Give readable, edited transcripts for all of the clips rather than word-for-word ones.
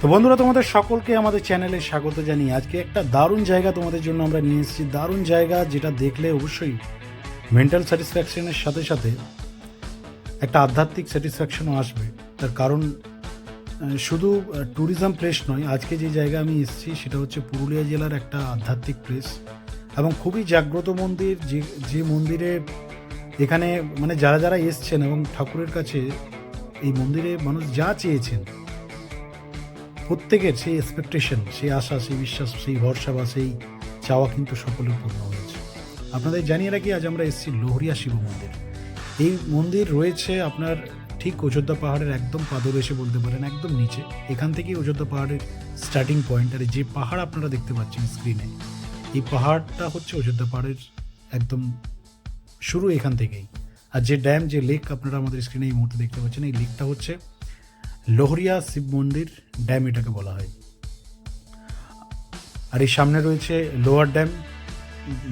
তো বন্ধুরা, তোমাদের সকলকে আমাদের চ্যানেলে স্বাগত জানিয়ে আজকে একটা দারুণ জায়গা তোমাদের জন্য আমরা নিয়ে এসেছি। দারুণ জায়গা, যেটা দেখলে অবশ্যই মেন্টাল স্যাটিসফ্যাকশনের সাথে সাথে একটা আধ্যাত্মিক স্যাটিসফ্যাকশনও আসবে। তার কারণ শুধু ট্যুরিজম প্লেস নয়, আজকে যে জায়গা আমি এসেছি সেটা হচ্ছে পুরুলিয়া জেলার একটা আধ্যাত্মিক প্লেস এবং খুবই জাগ্রত মন্দির। যে মন্দিরে এখানে মানে যারা যারা এসছেন এবং ঠাকুরের কাছে এই মন্দিরে মানুষ যা চেয়েছেন, প্রত্যেকের সেই এক্সপেকটেশন, সেই আশা, সেই বিশ্বাস, সেই ভরসা বা সেই চাওয়া কিন্তু সকলের পূর্ণ হয়েছে। আপনাদের জানিয়ে রাখি, আজ আমরা এসেছি লোহরিয়া শিব মন্দির। এই মন্দির রয়েছে আপনার ঠিক অযোধ্যা পাহাড়ের একদম পাদদেশে বলতে পারেন, একদম নিচে। এখান থেকেই অযোধ্যা পাহাড়ের স্টার্টিং পয়েন্ট। আর যে পাহাড় আপনারা দেখতে পাচ্ছেন স্ক্রিনে, এই পাহাড়টা হচ্ছে অযোধ্যা পাহাড়ের একদম শুরু এখান থেকেই। আর যে ড্যাম, যে লেক আপনারা আমাদের স্ক্রিনে এই মুহূর্তে দেখতে পাচ্ছেন, এই লেকটা হচ্ছে লোহরিয়া শিব মন্দির ড্যাম, এটাকে বলা হয়। আর এই সামনে রয়েছে লোয়ার ড্যাম,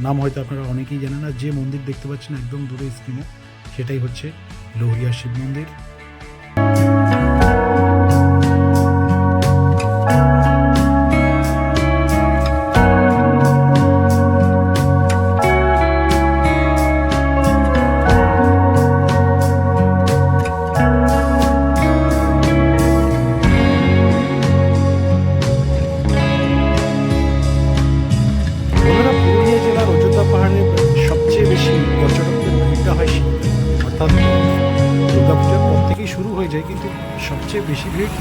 নাম হয়তো আপনারা অনেকেই জানেন না। যে মন্দির দেখতে পাচ্ছেন একদম দূরে স্ক্রিনে, সেটাই হচ্ছে লোহরিয়া শিব মন্দির। বন্ধুরা, পুরুলিয়া জেলার অযোধ্যা পাহাড়ে সবচেয়ে বেশি পর্যটকদের ভিড়টা হয় শীতকালে, অর্থাৎ দুর্গাপূজার পর থেকেই শুরু হয়ে যায়, কিন্তু সবচেয়ে বেশি ভিড়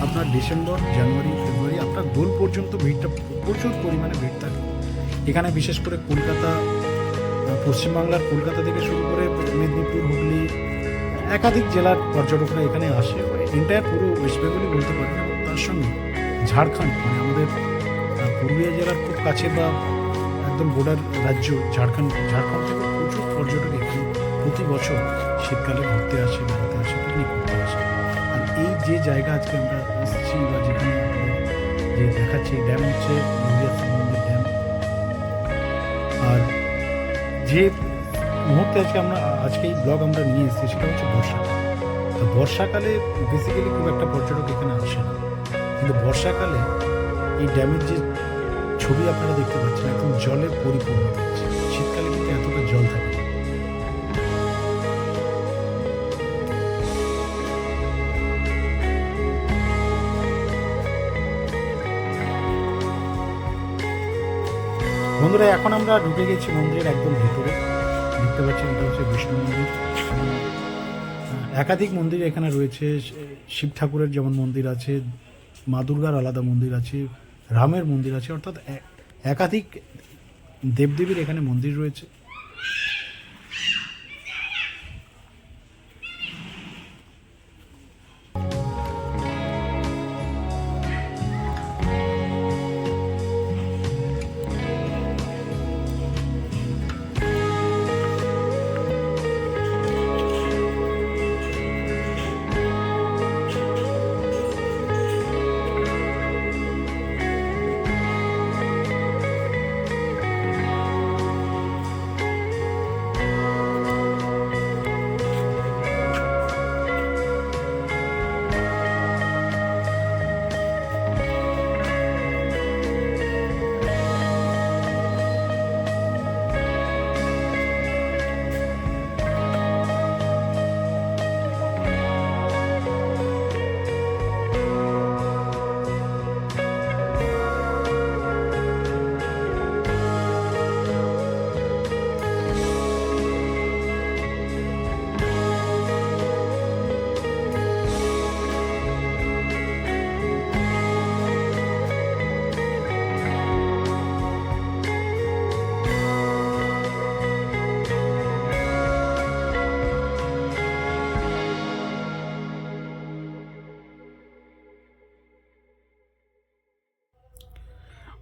আপনার ডিসেম্বর, জানুয়ারি, ফেব্রুয়ারি, আপনার দোল পর্যন্ত ভিড়টা প্রচুর পরিমাণে ভিড় থাকে এখানে। বিশেষ করে কলকাতা, পশ্চিমবাংলার কলকাতা থেকে শুরু করে মেদিনীপুর, হুগলি, একাধিক জেলার পর্যটকরা এখানে আসে। এন্টায়ার পুরো ওয়েস্ট বেঙ্গলই বলতে পারেন। এবং তার সঙ্গে ঝাড়খণ্ড, মানে আমাদের পুরুলিয়া জেলার খুব কাছে বা একদম বর্ডার রাজ্য ঝাড়খণ্ড থেকে প্রচুর পর্যটক এখানে প্রতি বছর শীতকালে ঘুরতে আসে, বেড়াতে আসে, পিকনিক করতে আসে। আর এই যে জায়গা আজকে আমরা এসেছি বা যেখানে যে দেখাচ্ছি, ড্যাম হচ্ছে লোহরিয়া শিব মন্দির ড্যাম। আর যে মুহূর্তে আজকে এই ব্লগ আমরা নিয়ে এসেছি সেটা হচ্ছে বর্ষাকাল। তো বর্ষাকালে বেসিক্যালি খুব একটা পর্যটক এখানে আসে না, কিন্তু বর্ষাকালে এই ড্যামের যে ছবি আপনারা দেখতে পাচ্ছেন এখন জলে পরিপূর্ণ হচ্ছে। শীতকালে কিন্তু এতটা জল থাকে না। বন্ধুরা, এখন আমরা ঢুকে গেছি মন্দিরের একদম ভেতরে। দেখতে পাচ্ছেন এটা হচ্ছে বিষ্ণু মন্দির। একাধিক মন্দির এখানে রয়েছে। শিব ঠাকুরের যেমন মন্দির আছে, মা দুর্গার আলাদা মন্দির আছে, রামের মন্দির আছে, অর্থাৎ একাধিক দেবদেবীর এখানে মন্দির রয়েছে।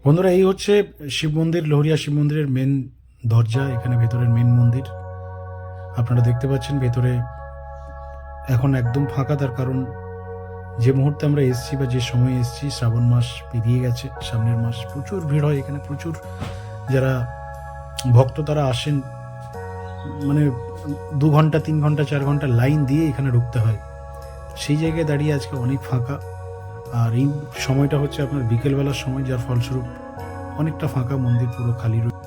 বন্ধুরা, এই হচ্ছে শিব মন্দির, লোহরিয়া শিব মন্দিরের মেন দরজা, এখানে ভেতরের মেন মন্দির। আপনারা দেখতে পাচ্ছেন ভেতরে এখন একদম ফাঁকা। তার কারণ যে মুহূর্তে আমরা এসেছি বা যে সময় এসেছি, শ্রাবণ মাস পেরিয়ে গেছে, সামনের মাস। প্রচুর ভিড় হয় এখানে, প্রচুর যারা ভক্ত তারা আসেন, মানে 2 ঘন্টা, 3 ঘন্টা, 4 ঘন্টা লাইন দিয়ে এখানে ঢুকতে হয়। সেই জায়গায় দাঁড়িয়ে আজকে অনেক ফাঁকা। আর এই সময়টা হচ্ছে আপনার বিকেলবেলার সময়, যার ফলস্বরূপ অনেকটা ফাঁকা, মন্দির পুরো খালি রয়েছে।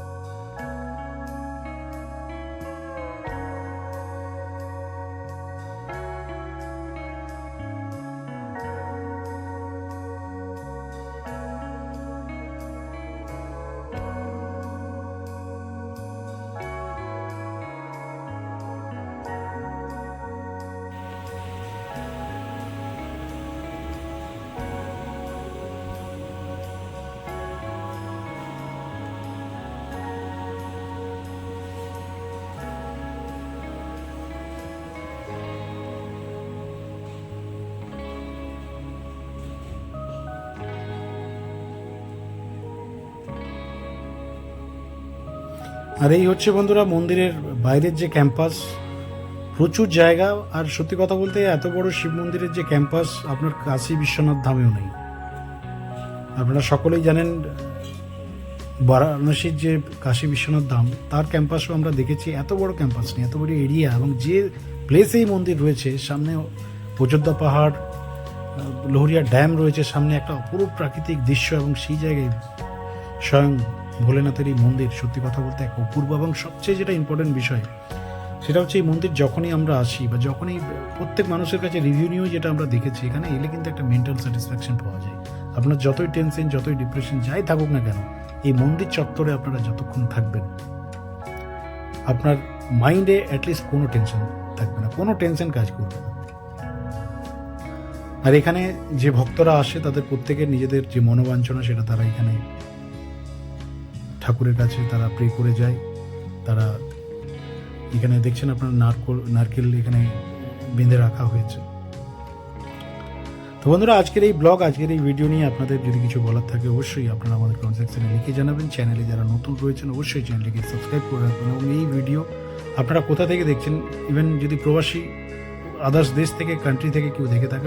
আর এই হচ্ছে বন্ধুরা মন্দিরের বাইরের যে ক্যাম্পাস, প্রচুর জায়গা। আর সত্যি কথা বলতে এত বড় শিব মন্দিরের যে ক্যাম্পাস আপনার কাশী বিশ্বনাথ ধামেও নেই। আপনারা সকলেই জানেন বারাণসীর যে কাশী বিশ্বনাথ ধাম, তার ক্যাম্পাসও আমরা দেখেছি। এত বড় ক্যাম্পাস নেই, এত বড় এরিয়া, এবং যে প্লেসে এই মন্দির রয়েছে, সামনে অযোধ্যা পাহাড়, লোহরিয়া ড্যাম রয়েছে সামনে, একটা অপরূপ প্রাকৃতিক দৃশ্য, এবং সেই জায়গায় স্বয়ং ভোলেনাথের এই মন্দির সত্যি কথা বলতে এক অপূর্ব। এবং সবচেয়ে যেটা ইম্পর্টেন্ট বিষয় সেটা হচ্ছে এই মন্দির যখনই আমরা আসি বা যখনই প্রত্যেক মানুষের কাছে রিভিউ নিয়েও যেটা আমরা দেখেছি, এখানে এলে কিন্তু একটা মেন্টাল স্যাটিসফ্যাকশন পাওয়া যায়। আপনার যতই টেনশন, যতই ডিপ্রেশন যাই থাকুক না কেন, এই মন্দির চত্বরে আপনারা যতক্ষণ থাকবেন আপনার মাইন্ডে অ্যাটলিস্ট কোনো টেনশন থাকবে না, কোনো টেনশন কাজ করবে না। আর এখানে যে ভক্তরা আসে তাদের প্রত্যেকের নিজেদের যে মনোবাঞ্ছনা সেটা তারা এখানে ঠাকুরের কাছে তারা প্রে করে যায়। তারা এখানে দেখছেন আপনার নারকেল এখানে বেঁধে রাখা হয়েছে। তো বন্ধুরা, আজকের এই ব্লগ, আজকের এই ভিডিও নিয়ে আপনাদের যদি কিছু বলার থাকে অবশ্যই আপনারা আমাদের কমেন্ট সেকশনে লিখে জানাবেন। চ্যানেলে যারা নতুন রয়েছেন অবশ্যই চ্যানেলটিকে সাবস্ক্রাইব করে রাখবেন। এবং এই ভিডিও আপনারা কোথা থেকে দেখছেন, ইভেন যদি প্রবাসী আদার্স দেশ থেকে, কান্ট্রি থেকে কেউ দেখে থাকেন,